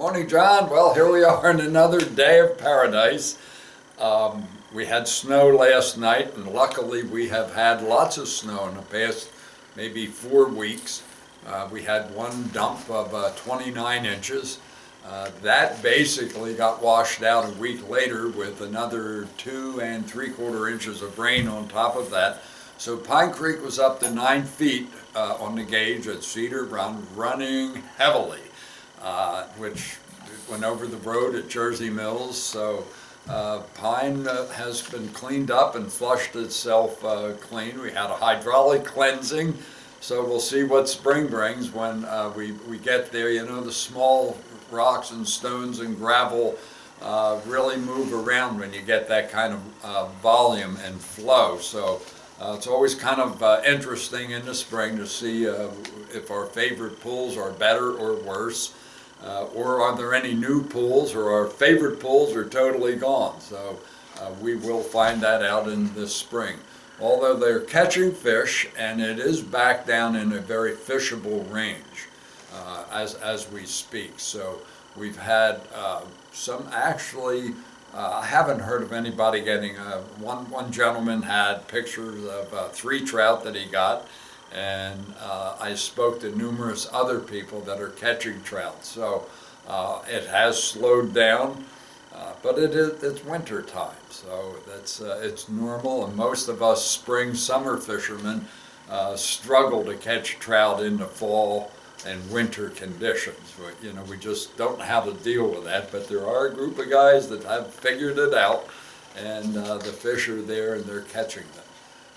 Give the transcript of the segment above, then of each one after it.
Morning, John. Well, here we are in another day of paradise. We had snow last night, and luckily we have had lots of snow in the past maybe 4 weeks. We had one dump of 29 inches. That basically got washed out a week later with another 2 3/4 inches of rain on top of that. So Pine Creek was up to 9 feet on the gauge at Cedar Run, running heavily, which went over the road at Jersey Mills. So Pine has been cleaned up and flushed itself clean. We had a hydraulic cleansing, so we'll see what spring brings when we get there. You know, the small rocks and stones and gravel really move around when you get that kind of volume and flow. So it's always kind of interesting in the spring to see if our favorite pools are better or worse, or are there any new pools, or our favorite pools are totally gone. So we will find that out in this spring. Although they're catching fish, and it is back down in a very fishable range as we speak. So we've had some actually. I haven't heard of anybody getting. One gentleman had pictures of 3 trout that he got, and I spoke to numerous other people that are catching trout. So it has slowed down, but it's winter time, so it's normal. And most of us summer fishermen struggle to catch trout in the fall and winter conditions. You know, we just don't know how to deal with that, but there are a group of guys that have figured it out, and the fish are there and they're catching them.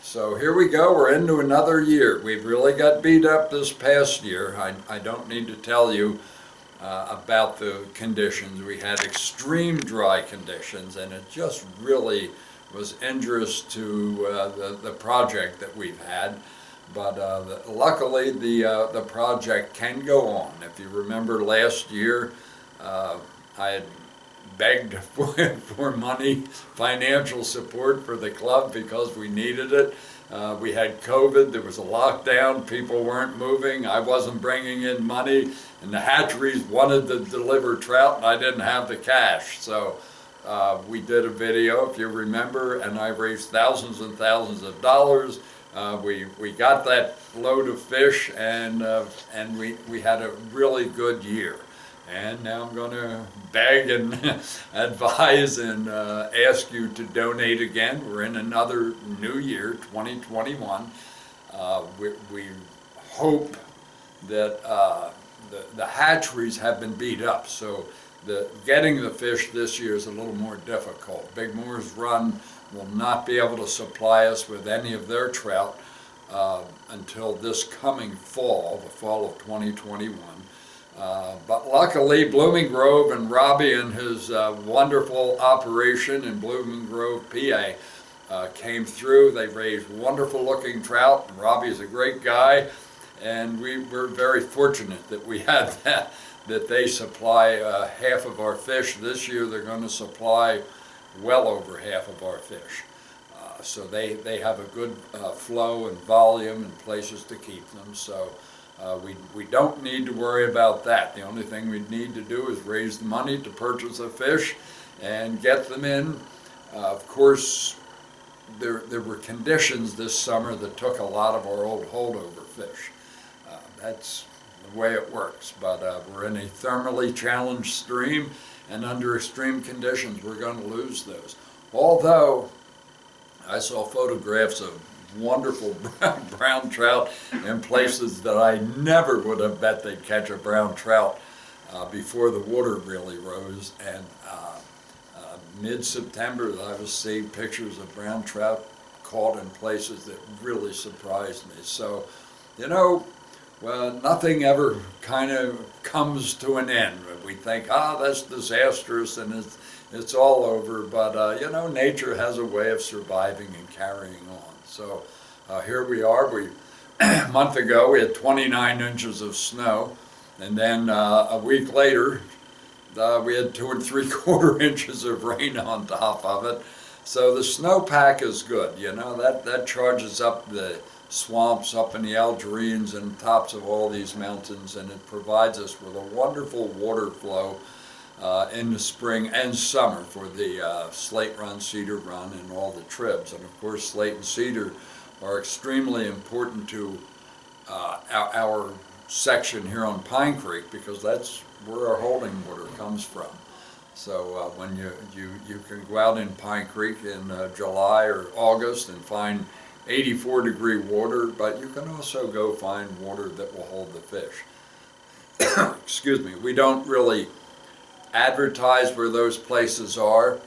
So here we go, we're into another year. We've really got beat up this past year. I don't need to tell you about the conditions. We had extreme dry conditions, and it just really was injurious to the project that we've had. But luckily the project can go on. If you remember last year, I had begged for money, financial support for the club because we needed it. We had COVID, there was a lockdown, people weren't moving, I wasn't bringing in money, and the hatcheries wanted to deliver trout and I didn't have the cash. So we did a video, if you remember, and I raised thousands and thousands of dollars. We got that load of fish, and we had a really good year. And now I'm going to beg and advise and ask you to donate again. We're in another new year, 2021. We hope that the hatcheries have been beat up, so getting the fish this year is a little more difficult. Big Moors Run will not be able to supply us with any of their trout until this coming fall, the fall of 2021. But luckily, Blooming Grove and Robbie and his wonderful operation in Blooming Grove, PA, came through. They raised wonderful looking trout, and Robbie is a great guy, and we're very fortunate that we had that they supply half of our fish. This year they're going to supply well over half of our fish. So they have a good flow and volume and places to keep them. So we don't need to worry about that. The only thing we need to do is raise the money to purchase a fish and get them in. Of course, there were conditions this summer that took a lot of our old holdover fish. That's the way it works. But we're in a thermally challenged stream, and under extreme conditions we're going to lose those. Although I saw photographs of wonderful brown trout in places that I never would have bet they'd catch a brown trout before the water really rose. And mid-September I was seeing pictures of brown trout caught in places that really surprised me. So, you know, well, nothing ever kind of comes to an end. We think, that's disastrous and it's all over, but you know, nature has a way of surviving and carrying on. So here we are. A month ago we had 29 inches of snow, and then a week later we had 2 3/4 inches of rain on top of it. So the snowpack is good, you know, that charges up the swamps up in the Algerines and tops of all these mountains, and it provides us with a wonderful water flow in the spring and summer for the Slate Run, Cedar Run, and all the tribs. And of course, Slate and Cedar are extremely important to our section here on Pine Creek, because that's where our holding water comes from. So when you can go out in Pine Creek in July or August and find 84-degree water, but you can also go find water that will hold the fish. Excuse me. We don't really advertise where those places are.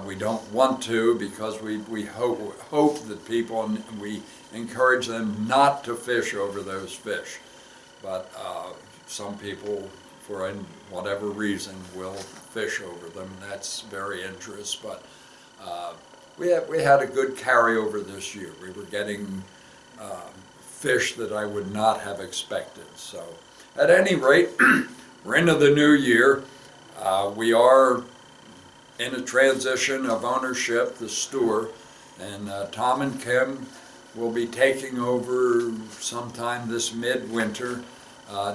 We don't want to, because we hope that people, and we encourage them not to fish over those fish. But some people, for whatever reason, will fish over them. That's very interesting. But we had a good carryover this year. We were getting fish that I would not have expected. So at any rate, we're into the new year. We are in a transition of ownership, the store, and Tom and Kim will be taking over sometime this midwinter.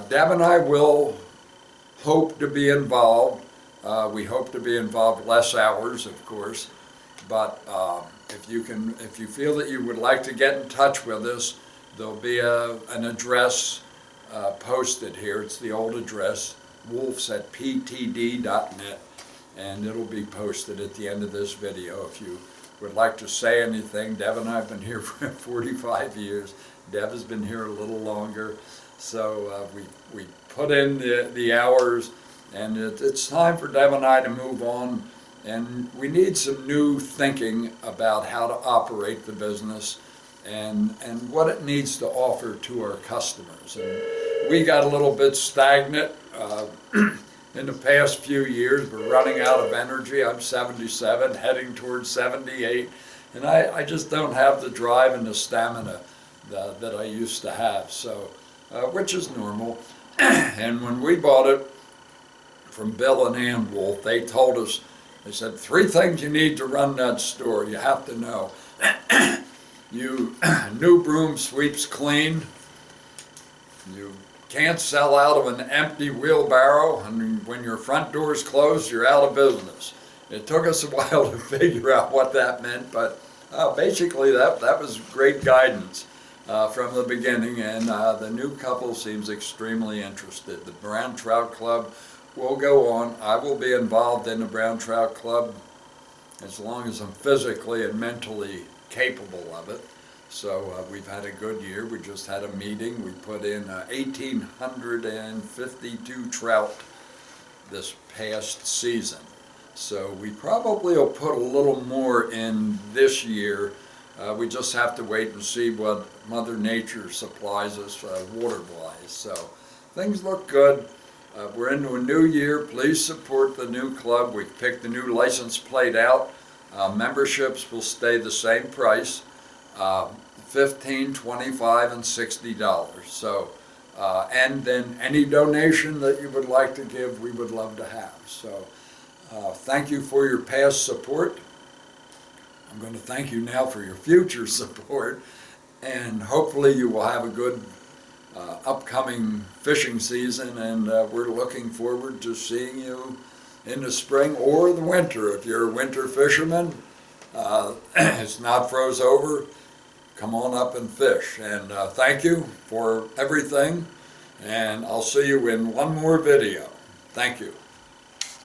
Deb and I will hope to be involved. We hope to be involved less hours, of course, but if you feel that you would like to get in touch with us, there'll be an address posted here. It's the old address, wolfs@ptd.net, and it'll be posted at the end of this video. If you would like to say anything, Deb and I have been here for 45 years. Deb has been here a little longer. So we put in the hours, and it's time for Deb and I to move on. And we need some new thinking about how to operate the business and what it needs to offer to our customers. And we got a little bit stagnant in the past few years. We're running out of energy. I'm 77, heading towards 78, and I just don't have the drive and the stamina that I used to have, so which is normal. And when we bought it from Bill and Ann Wolf, they told us, they said, 3 things you need to run that store. You have to know. New broom sweeps clean. You can't sell out of an empty wheelbarrow, and when your front door is closed, you're out of business. It took us a while to figure out what that meant, but basically that was great guidance from the beginning, and the new couple seems extremely interested. The Brown Trout Club will go on. I will be involved in the Brown Trout Club as long as I'm physically and mentally capable of it. So we've had a good year. We just had a meeting. We put in 1,852 trout this past season. So we probably will put a little more in this year. We just have to wait and see what Mother Nature supplies us water-wise. So things look good. We're into a new year. Please support the new club. We've picked the new license plate out. Memberships will stay the same price. $15, $25, and $60. So, and then any donation that you would like to give, we would love to have. So, thank you for your past support. I'm going to thank you now for your future support, and hopefully you will have a good upcoming fishing season, and we're looking forward to seeing you in the spring or the winter. If you're a winter fisherman, it's not froze over. Come on up and fish. And thank you for everything. And I'll see you in one more video. Thank you.